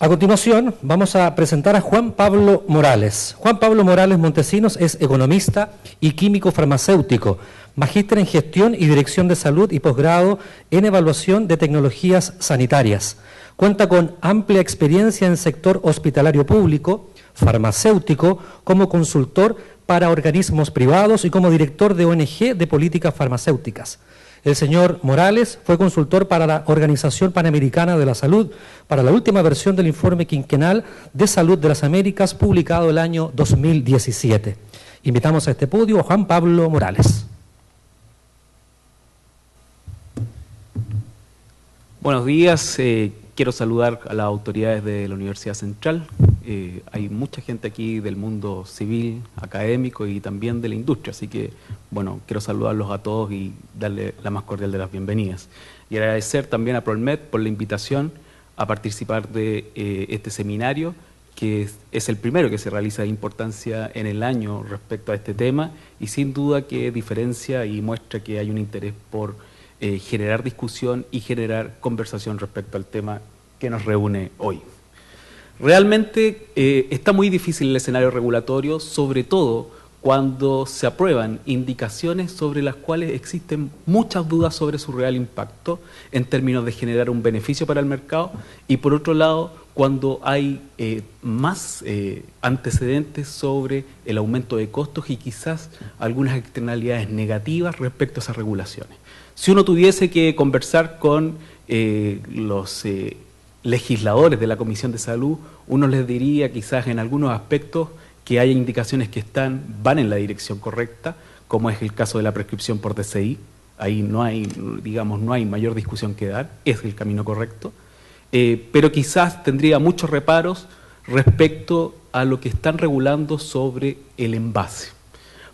A continuación, vamos a presentar a Juan Pablo Morales. Juan Pablo Morales Montesinos es economista y químico farmacéutico, magíster en gestión y dirección de salud y posgrado en evaluación de tecnologías sanitarias. Cuenta con amplia experiencia en el sector hospitalario público, farmacéutico, como consultor para organismos privados y como director de ONG de políticas farmacéuticas. El señor Morales fue consultor para la Organización Panamericana de la Salud para la última versión del informe quinquenal de salud de las Américas publicado el año 2017. Invitamos a este podio a Juan Pablo Morales. Buenos días, quiero saludar a las autoridades de la Universidad Central. Hay mucha gente aquí del mundo civil, académico y también de la industria, así que, bueno, quiero saludarlos a todos y darle la más cordial de las bienvenidas. Y agradecer también a PROLMED por la invitación a participar de este seminario, que es el primero que se realiza de importancia en el año respecto a este tema, y sin duda que diferencia y muestra que hay un interés por generar discusión y generar conversación respecto al tema que nos reúne hoy. Realmente está muy difícil el escenario regulatorio, sobre todo cuando se aprueban indicaciones sobre las cuales existen muchas dudas sobre su real impacto en términos de generar un beneficio para el mercado, y por otro lado, cuando hay más antecedentes sobre el aumento de costos y quizás algunas externalidades negativas respecto a esas regulaciones. Si uno tuviese que conversar con los legisladores de la Comisión de Salud, uno les diría quizás en algunos aspectos que hay indicaciones que van en la dirección correcta, como es el caso de la prescripción por DCI. Ahí no hay, digamos, no hay mayor discusión que dar, es el camino correcto, pero quizás tendría muchos reparos respecto a lo que están regulando sobre el envase.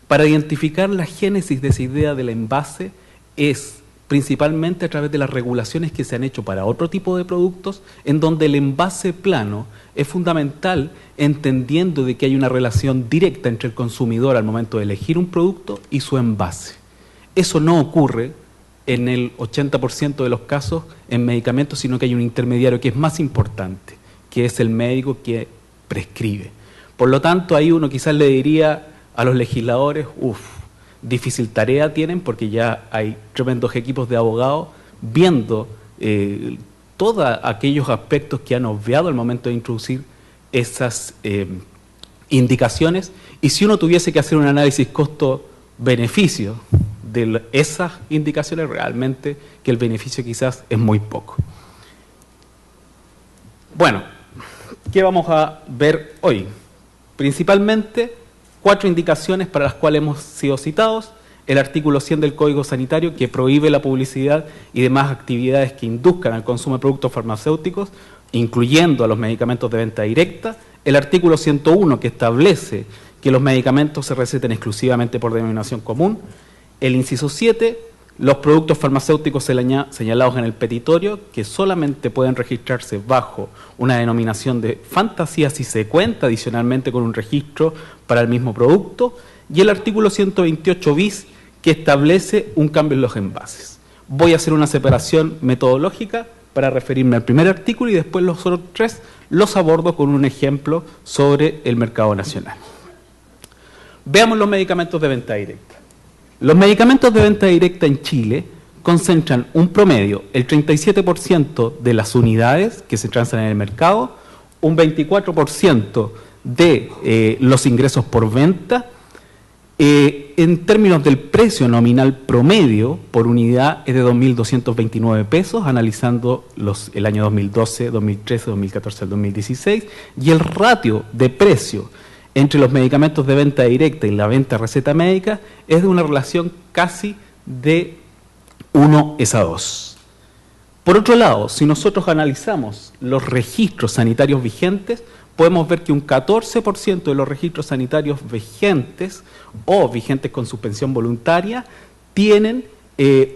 Para identificar la génesis de esa idea del envase es principalmente a través de las regulaciones que se han hecho para otro tipo de productos, en donde el envase plano es fundamental, entendiendo de que hay una relación directa entre el consumidor al momento de elegir un producto y su envase. Eso no ocurre en el 80% de los casos en medicamentos, sino que hay un intermediario que es más importante, que es el médico que prescribe. Por lo tanto, ahí uno quizás le diría a los legisladores, difícil tarea tienen, porque ya hay tremendos equipos de abogados viendo todos aquellos aspectos que han obviado al momento de introducir esas indicaciones, y si uno tuviese que hacer un análisis costo-beneficio de esas indicaciones, realmente que el beneficio quizás es muy poco. Bueno, ¿qué vamos a ver hoy? Principalmente 4 indicaciones para las cuales hemos sido citados: el artículo 100 del Código Sanitario, que prohíbe la publicidad y demás actividades que induzcan al consumo de productos farmacéuticos, incluyendo a los medicamentos de venta directa; el artículo 101, que establece que los medicamentos se receten exclusivamente por denominación común; el inciso 7, los productos farmacéuticos señalados en el petitorio, que solamente pueden registrarse bajo una denominación de fantasía si se cuenta adicionalmente con un registro para el mismo producto; y el artículo 128 bis, que establece un cambio en los envases. Voy a hacer una separación metodológica para referirme al primer artículo, y después los otros 3 los abordo con un ejemplo sobre el mercado nacional. Veamos los medicamentos de venta directa. Los medicamentos de venta directa en Chile concentran un promedio, el 37% de las unidades que se transan en el mercado, un 24% de los ingresos por venta. En términos del precio nominal promedio por unidad es de 2.229 pesos, analizando el año 2012, 2013, 2014 al 2016, y el ratio de precio entre los medicamentos de venta directa y la venta de receta médica es de una relación casi de 1:2. Por otro lado, si nosotros analizamos los registros sanitarios vigentes, podemos ver que un 14% de los registros sanitarios vigentes o vigentes con suspensión voluntaria tienen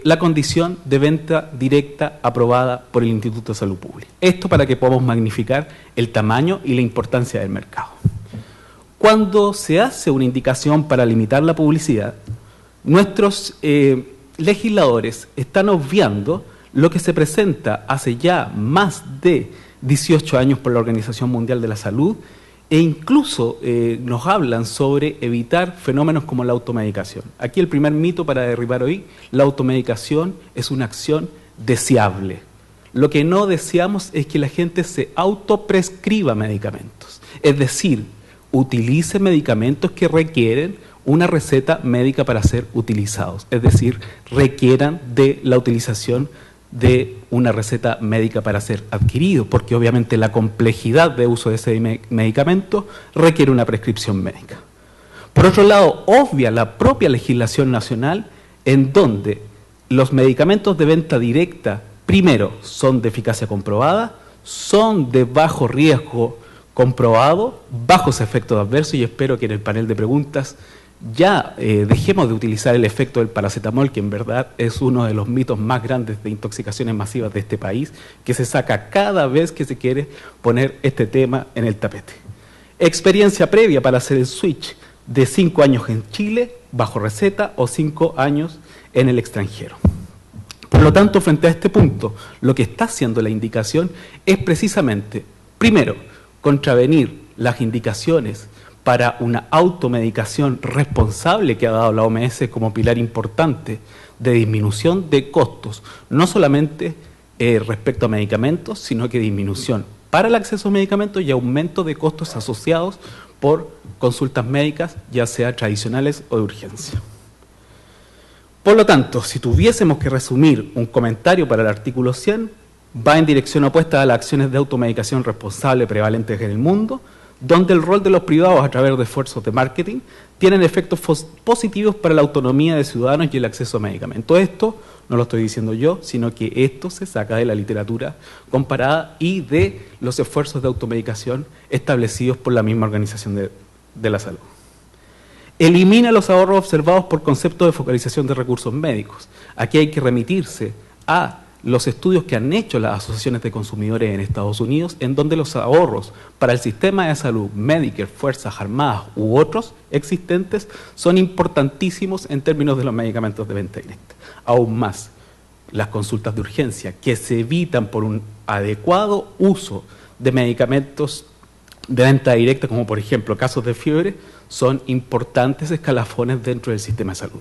la condición de venta directa aprobada por el Instituto de Salud Pública. Esto para que podamos magnificar el tamaño y la importancia del mercado. Cuando se hace una indicación para limitar la publicidad, nuestros legisladores están obviando lo que se presenta hace ya más de 18 años por la Organización Mundial de la Salud, e incluso nos hablan sobre evitar fenómenos como la automedicación. Aquí el primer mito para derribar hoy: la automedicación es una acción deseable. Lo que no deseamos es que la gente se autoprescriba medicamentos, es decir, utilice medicamentos que requieren una receta médica para ser utilizados, es decir, requieran de la utilización de una receta médica para ser adquirido, porque obviamente la complejidad de uso de ese medicamento requiere una prescripción médica. Por otro lado, obvia la propia legislación nacional, en donde los medicamentos de venta directa, primero, son de eficacia comprobada, son de bajo riesgo comprobado, bajos efectos adversos, y espero que en el panel de preguntas ya dejemos de utilizar el efecto del paracetamol, que en verdad es uno de los mitos más grandes de intoxicaciones masivas de este país, que se saca cada vez que se quiere poner este tema en el tapete. Experiencia previa para hacer el switch de 5 años en Chile, bajo receta, o 5 años en el extranjero. Por lo tanto, frente a este punto, lo que está haciendo la indicación es precisamente, primero, contravenir las indicaciones para una automedicación responsable que ha dado la OMS como pilar importante de disminución de costos, no solamente respecto a medicamentos, sino que disminución para el acceso a medicamentos y aumento de costos asociados por consultas médicas, ya sea tradicionales o de urgencia. Por lo tanto, si tuviésemos que resumir un comentario para el artículo 100, va en dirección opuesta a las acciones de automedicación responsable prevalentes en el mundo, donde el rol de los privados a través de esfuerzos de marketing tienen efectos positivos para la autonomía de ciudadanos y el acceso a medicamentos. Esto no lo estoy diciendo yo, sino que esto se saca de la literatura comparada y de los esfuerzos de automedicación establecidos por la misma Organización de la Salud. Elimina los ahorros observados por concepto de focalización de recursos médicos. Aquí hay que remitirse a los estudios que han hecho las asociaciones de consumidores en Estados Unidos, en donde los ahorros para el sistema de salud, Medicare, Fuerzas Armadas u otros existentes son importantísimos en términos de los medicamentos de venta directa. Aún más, las consultas de urgencia que se evitan por un adecuado uso de medicamentos de venta directa, como por ejemplo casos de fiebre, son importantes escalafones dentro del sistema de salud.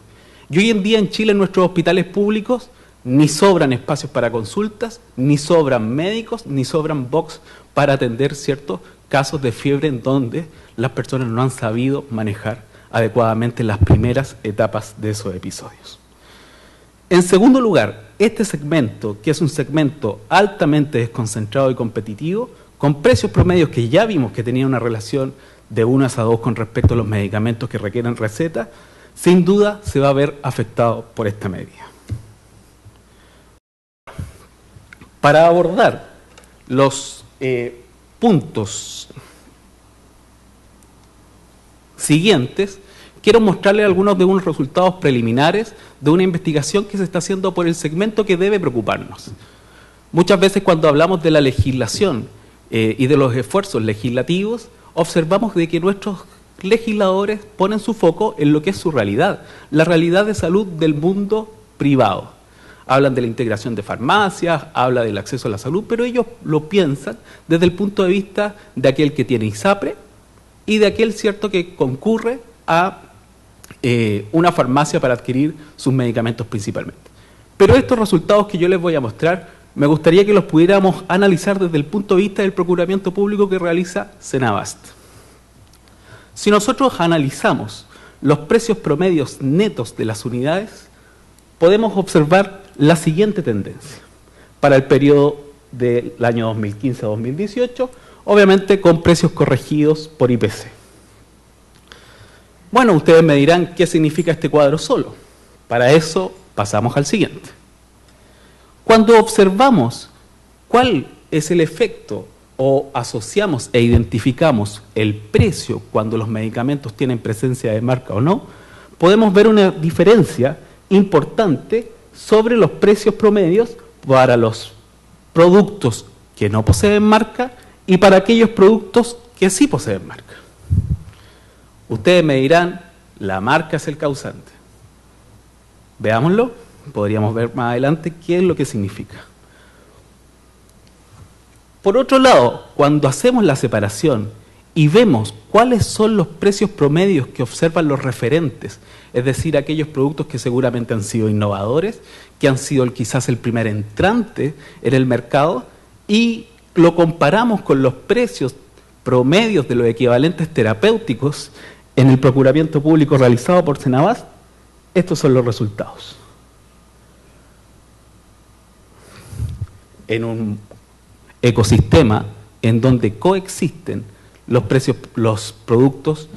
Y hoy en día en Chile, en nuestros hospitales públicos, ni sobran espacios para consultas, ni sobran médicos, ni sobran box para atender ciertos casos de fiebre en donde las personas no han sabido manejar adecuadamente las primeras etapas de esos episodios. En segundo lugar, este segmento, que es un segmento altamente desconcentrado y competitivo, con precios promedios que ya vimos que tenía una relación de 1:2 con respecto a los medicamentos que requieren receta, sin duda se va a ver afectado por esta medida. Para abordar los puntos siguientes, quiero mostrarles algunos de unos resultados preliminares de una investigación que se está haciendo por el segmento que debe preocuparnos. Muchas veces cuando hablamos de la legislación y de los esfuerzos legislativos, observamos de que nuestros legisladores ponen su foco en lo que es su realidad, la realidad de salud del mundo privado. Hablan de la integración de farmacias, habla del acceso a la salud, pero ellos lo piensan desde el punto de vista de aquel que tiene ISAPRE y de aquel cierto que concurre a una farmacia para adquirir sus medicamentos principalmente. Pero estos resultados que yo les voy a mostrar, me gustaría que los pudiéramos analizar desde el punto de vista del procuramiento público que realiza Senabast. Si nosotros analizamos los precios promedios netos de las unidades, podemos observar la siguiente tendencia para el periodo del año 2015 a 2018, obviamente con precios corregidos por IPC. Bueno, ustedes me dirán qué significa este cuadro solo. Para eso pasamos al siguiente. Cuando observamos cuál es el efecto o asociamos e identificamos el precio cuando los medicamentos tienen presencia de marca o no, podemos ver una diferencia importante sobre los precios promedios para los productos que no poseen marca y para aquellos productos que sí poseen marca. Ustedes me dirán, la marca es el causante. Veámoslo, podríamos ver más adelante qué es lo que significa. Por otro lado, cuando hacemos la separación y vemos cuáles son los precios promedios que observan los referentes, es decir, aquellos productos que seguramente han sido innovadores, que han sido quizás el primer entrante en el mercado, y lo comparamos con los precios promedios de los equivalentes terapéuticos en el procuramiento público realizado por Senabast, estos son los resultados. En un ecosistema en donde coexisten los precios, los productos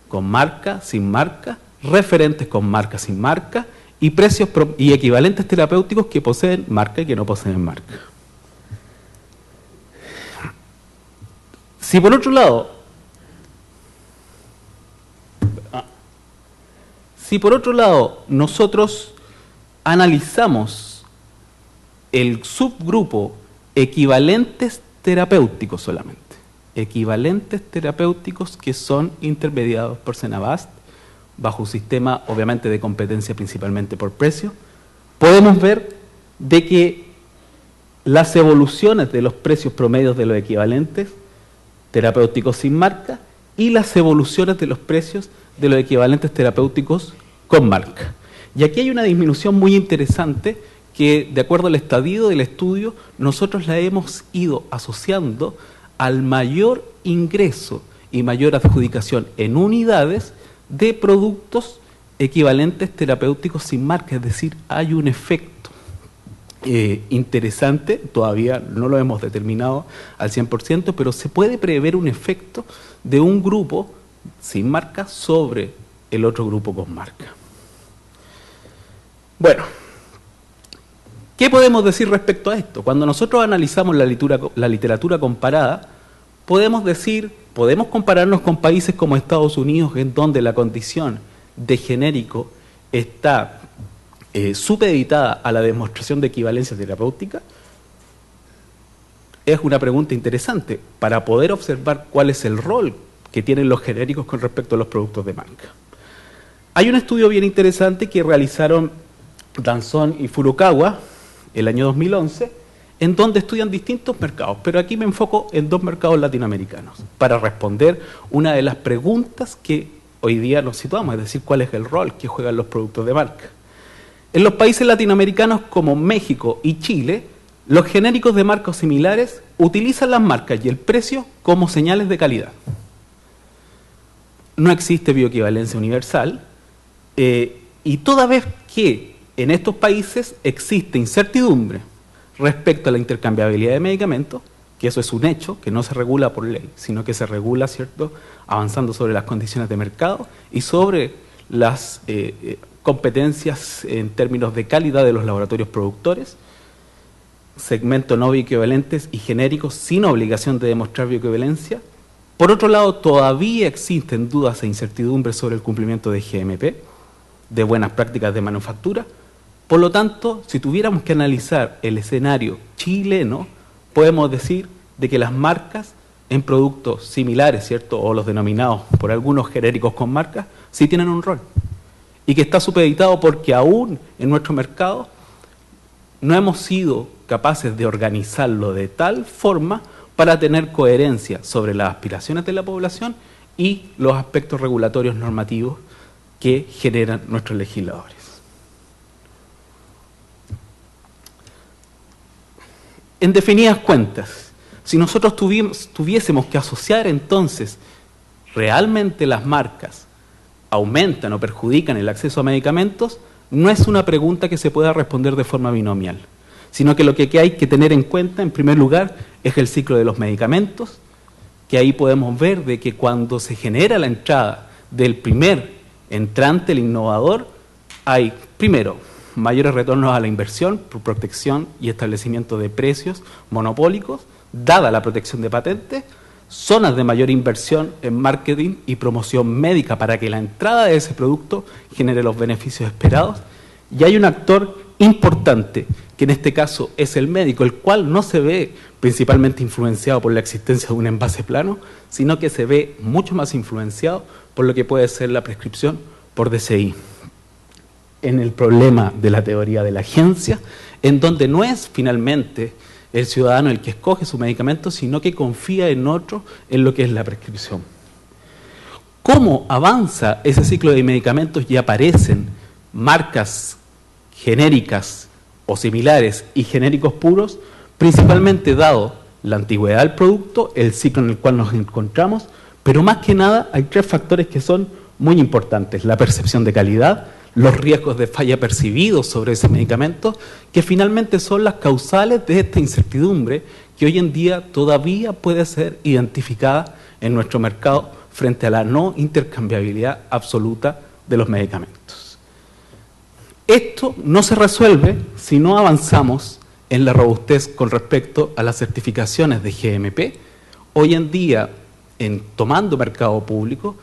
con marca, sin marca, referentes con marca, sin marca, y precios y equivalentes terapéuticos que poseen marca y que no poseen marca. Si por otro lado nosotros analizamos el subgrupo equivalentes terapéuticos solamente, equivalentes terapéuticos que son intermediados por Senabast, bajo un sistema obviamente de competencia principalmente por precio, podemos ver de que las evoluciones de los precios promedios de los equivalentes terapéuticos sin marca y las evoluciones de los precios de los equivalentes terapéuticos con marca. Y aquí hay una disminución muy interesante que, de acuerdo al estadio del estudio, nosotros la hemos ido asociando al mayor ingreso y mayor adjudicación en unidades de productos equivalentes terapéuticos sin marca, es decir, hay un efecto interesante, todavía no lo hemos determinado al 100%, pero se puede prever un efecto de un grupo sin marca sobre el otro grupo con marca. Bueno, ¿qué podemos decir respecto a esto? Cuando nosotros analizamos la literatura comparada, podemos compararnos con países como Estados Unidos, en donde la condición de genérico está supeditada a la demostración de equivalencia terapéutica. Es una pregunta interesante para poder observar cuál es el rol que tienen los genéricos con respecto a los productos de marca. Hay un estudio bien interesante que realizaron Danzón y Furukawa el año 2011, en donde estudian distintos mercados, pero aquí me enfoco en dos mercados latinoamericanos, para responder una de las preguntas que hoy día nos situamos, es decir, cuál es el rol que juegan los productos de marca. En los países latinoamericanos como México y Chile, los genéricos de marcas similares utilizan las marcas y el precio como señales de calidad. No existe bioequivalencia universal, y toda vez que en estos países existe incertidumbre respecto a la intercambiabilidad de medicamentos, que eso es un hecho, que no se regula por ley, sino que se regula, ¿cierto?, avanzando sobre las condiciones de mercado y sobre las competencias en términos de calidad de los laboratorios productores, segmento no bioequivalentes y genéricos sin obligación de demostrar bioequivalencia. Por otro lado, todavía existen dudas e incertidumbres sobre el cumplimiento de GMP, de buenas prácticas de manufactura. Por lo tanto, si tuviéramos que analizar el escenario chileno, podemos decir de que las marcas en productos similares, ¿cierto?, o los denominados por algunos genéricos con marcas, sí tienen un rol. Y que está supeditado porque aún en nuestro mercado no hemos sido capaces de organizarlo de tal forma para tener coherencia sobre las aspiraciones de la población y los aspectos regulatorios normativos que generan nuestros legisladores. En definidas cuentas, si nosotros tuviésemos que asociar entonces realmente las marcas aumentan o perjudican el acceso a medicamentos, no es una pregunta que se pueda responder de forma binomial, sino que lo que hay que tener en cuenta, en primer lugar, es el ciclo de los medicamentos, que ahí podemos ver de que cuando se genera la entrada del primer entrante, el innovador, hay, primero, mayores retornos a la inversión por protección y establecimiento de precios monopólicos, dada la protección de patentes, zonas de mayor inversión en marketing y promoción médica para que la entrada de ese producto genere los beneficios esperados, y hay un actor importante, que en este caso es el médico, el cual no se ve principalmente influenciado por la existencia de un envase plano, sino que se ve mucho más influenciado por lo que puede ser la prescripción por DCI. En el problema de la teoría de la agencia, en donde no es finalmente el ciudadano el que escoge su medicamento, sino que confía en otro en lo que es la prescripción. ¿Cómo avanza ese ciclo de medicamentos y aparecen marcas genéricas o similares y genéricos puros? Principalmente dado la antigüedad del producto, el ciclo en el cual nos encontramos, pero más que nada hay tres factores que son muy importantes: la percepción de calidad, los riesgos de falla percibidos sobre ese medicamento, que finalmente son las causales de esta incertidumbre que hoy en día todavía puede ser identificada en nuestro mercado frente a la no intercambiabilidad absoluta de los medicamentos. Esto no se resuelve si no avanzamos en la robustez con respecto a las certificaciones de GMP. Hoy en día, tomando mercado público,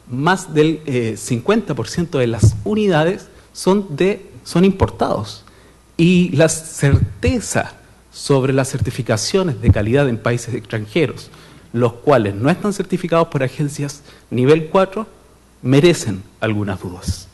más del 50% de las unidades son importados. Y la certeza sobre las certificaciones de calidad en países extranjeros, los cuales no están certificados por agencias nivel 4, merecen algunas dudas.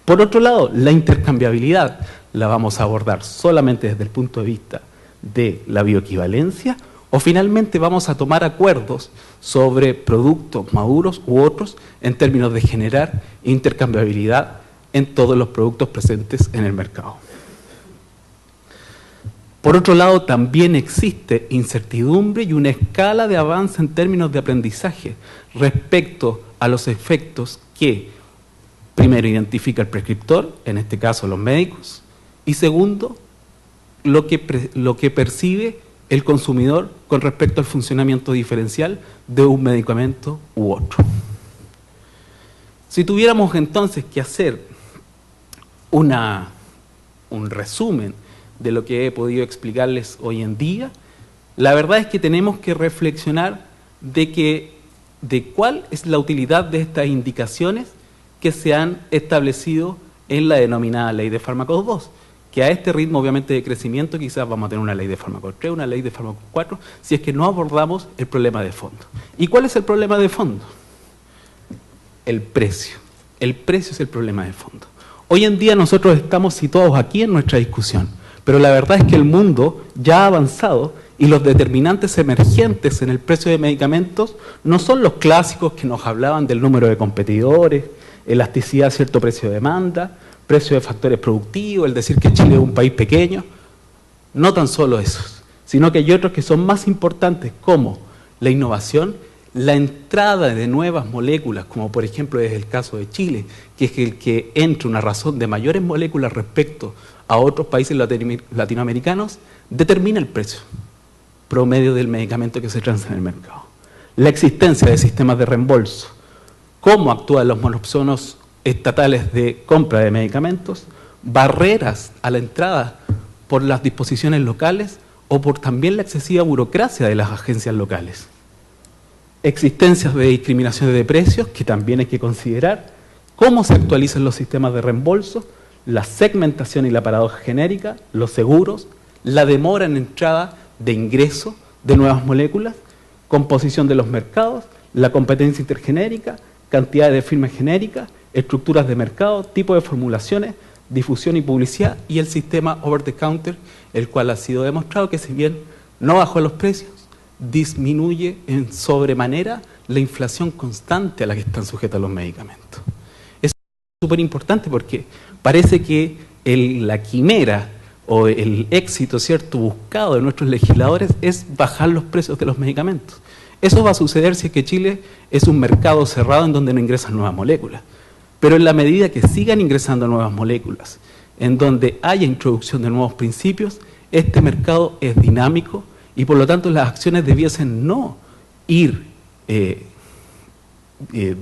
Por otro lado, la intercambiabilidad la vamos a abordar solamente desde el punto de vista de la bioequivalencia, o finalmente vamos a tomar acuerdos sobre productos maduros u otros en términos de generar intercambiabilidad en todos los productos presentes en el mercado. Por otro lado, también existe incertidumbre y una escala de avance en términos de aprendizaje respecto a los efectos que, primero, identifica el prescriptor, en este caso los médicos, y segundo, lo que percibe el consumidor con respecto al funcionamiento diferencial de un medicamento u otro. Si tuviéramos entonces que hacer un resumen de lo que he podido explicarles hoy en día, la verdad es que tenemos que reflexionar de cuál es la utilidad de estas indicaciones que se han establecido en la denominada Ley de Fármacos 2, que a este ritmo obviamente de crecimiento quizás vamos a tener una Ley de Fármacos 3, una Ley de Fármacos 4, si es que no abordamos el problema de fondo. ¿Y cuál es el problema de fondo? El precio. El precio es el problema de fondo. Hoy en día nosotros estamos situados aquí en nuestra discusión, pero la verdad es que el mundo ya ha avanzado y los determinantes emergentes en el precio de medicamentos no son los clásicos que nos hablaban del número de competidores, elasticidad a cierto precio de demanda, precio de factores productivos, el decir que Chile es un país pequeño. No tan solo esos, sino que hay otros que son más importantes, como la innovación, la entrada de nuevas moléculas, como por ejemplo es el caso de Chile, que es el que entra una razón de mayores moléculas respecto a otros países latinoamericanos, determina el precio promedio del medicamento que se transa en el mercado. La existencia de sistemas de reembolso, cómo actúan los monopsonos estatales de compra de medicamentos, barreras a la entrada por las disposiciones locales o por también la excesiva burocracia de las agencias locales. Existencias de discriminaciones de precios que también hay que considerar, cómo se actualizan los sistemas de reembolso, la segmentación y la paradoja genérica, los seguros, la demora en entrada de ingreso de nuevas moléculas, composición de los mercados, la competencia intergenérica, cantidad de firmas genéricas, estructuras de mercado, tipo de formulaciones, difusión y publicidad, y el sistema over the counter, el cual ha sido demostrado que si bien no bajó los precios, disminuye en sobremanera la inflación constante a la que están sujetos los medicamentos. Es súper importante porque parece que la quimera o el éxito, ¿cierto?, buscado de nuestros legisladores es bajar los precios de los medicamentos. Eso va a suceder si es que Chile es un mercado cerrado en donde no ingresan nuevas moléculas. Pero en la medida que sigan ingresando nuevas moléculas, en donde haya introducción de nuevos principios, este mercado es dinámico y por lo tanto las acciones debiesen no ir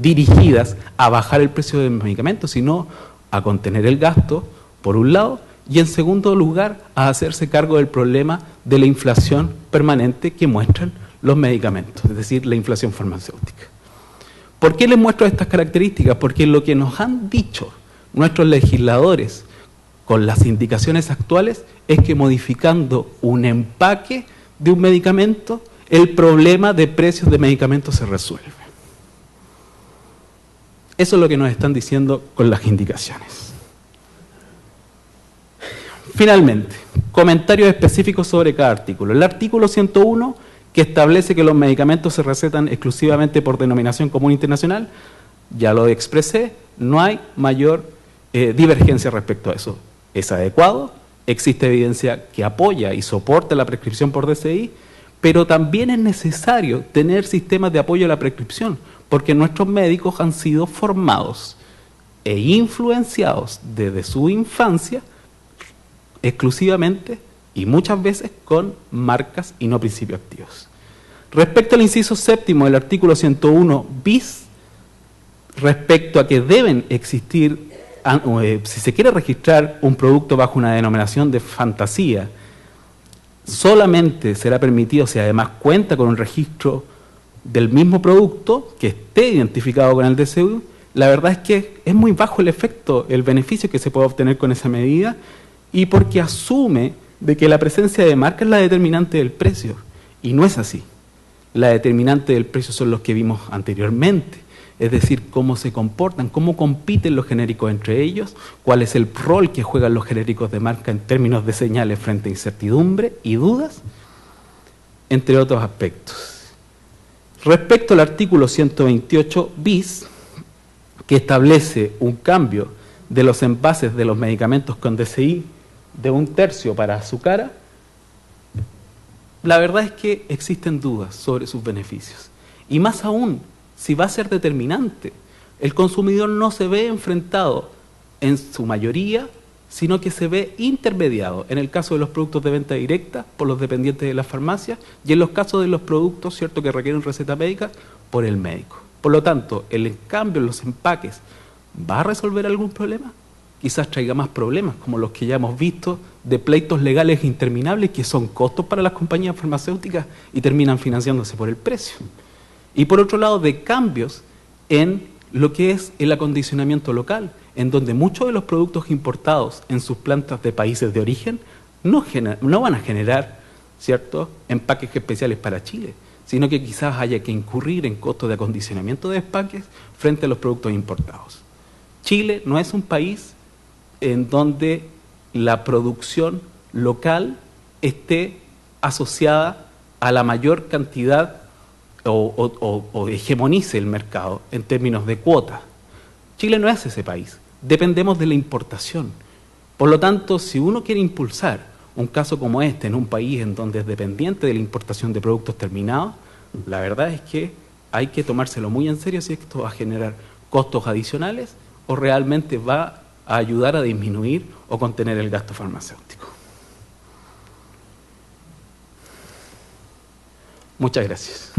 dirigidas a bajar el precio del medicamento, sino a contener el gasto, por un lado, y en segundo lugar, a hacerse cargo del problema de la inflación permanente que muestran los medicamentos, es decir, la inflación farmacéutica. ¿Por qué les muestro estas características? Porque lo que nos han dicho nuestros legisladores con las indicaciones actuales es que modificando un empaque de un medicamento, el problema de precios de medicamentos se resuelve. Eso es lo que nos están diciendo con las indicaciones. Finalmente, comentarios específicos sobre cada artículo. El artículo 101, que establece que los medicamentos se recetan exclusivamente por denominación común internacional, ya lo expresé, no hay mayor divergencia respecto a eso. Es adecuado, existe evidencia que apoya y soporta la prescripción por DCI, pero también es necesario tener sistemas de apoyo a la prescripción, porque nuestros médicos han sido formados e influenciados desde su infancia exclusivamente y muchas veces con marcas y no principios activos. Respecto al inciso séptimo del artículo 101 bis, respecto a que deben existir, si se quiere registrar un producto bajo una denominación de fantasía, solamente será permitido si además cuenta con un registro del mismo producto que esté identificado con el DCU. La verdad es que es muy bajo el efecto, el beneficio que se puede obtener con esa medida, y porque asume de que la presencia de marca es la determinante del precio, y no es así. La determinante del precio son los que vimos anteriormente, es decir, cómo se comportan, cómo compiten los genéricos entre ellos, cuál es el rol que juegan los genéricos de marca en términos de señales frente a incertidumbre y dudas, entre otros aspectos. Respecto al artículo 128 bis, que establece un cambio de los envases de los medicamentos con DCI de 1/3 para Azucara, la verdad es que existen dudas sobre sus beneficios. Y más aún, si va a ser determinante, el consumidor no se ve enfrentado en su mayoría, sino que se ve intermediado, en el caso de los productos de venta directa, por los dependientes de las farmacias, y en los casos de los productos, cierto, que requieren receta médica, por el médico. Por lo tanto, el cambio en los empaques, ¿va a resolver algún problema? Quizás traiga más problemas, como los que ya hemos visto, de pleitos legales interminables que son costos para las compañías farmacéuticas y terminan financiándose por el precio. Y por otro lado, de cambios en lo que es el acondicionamiento local, en donde muchos de los productos importados en sus plantas de países de origen no van a generar, ¿cierto?, empaques especiales para Chile, sino que quizás haya que incurrir en costos de acondicionamiento de empaques frente a los productos importados. Chile no es un país en donde la producción local esté asociada a la mayor cantidad o hegemonice el mercado en términos de cuota. Chile no es ese país, dependemos de la importación. Por lo tanto, si uno quiere impulsar un caso como este en un país en donde es dependiente de la importación de productos terminados, la verdad es que hay que tomárselo muy en serio si esto va a generar costos adicionales o realmente va a ayudar a disminuir o contener el gasto farmacéutico. Muchas gracias.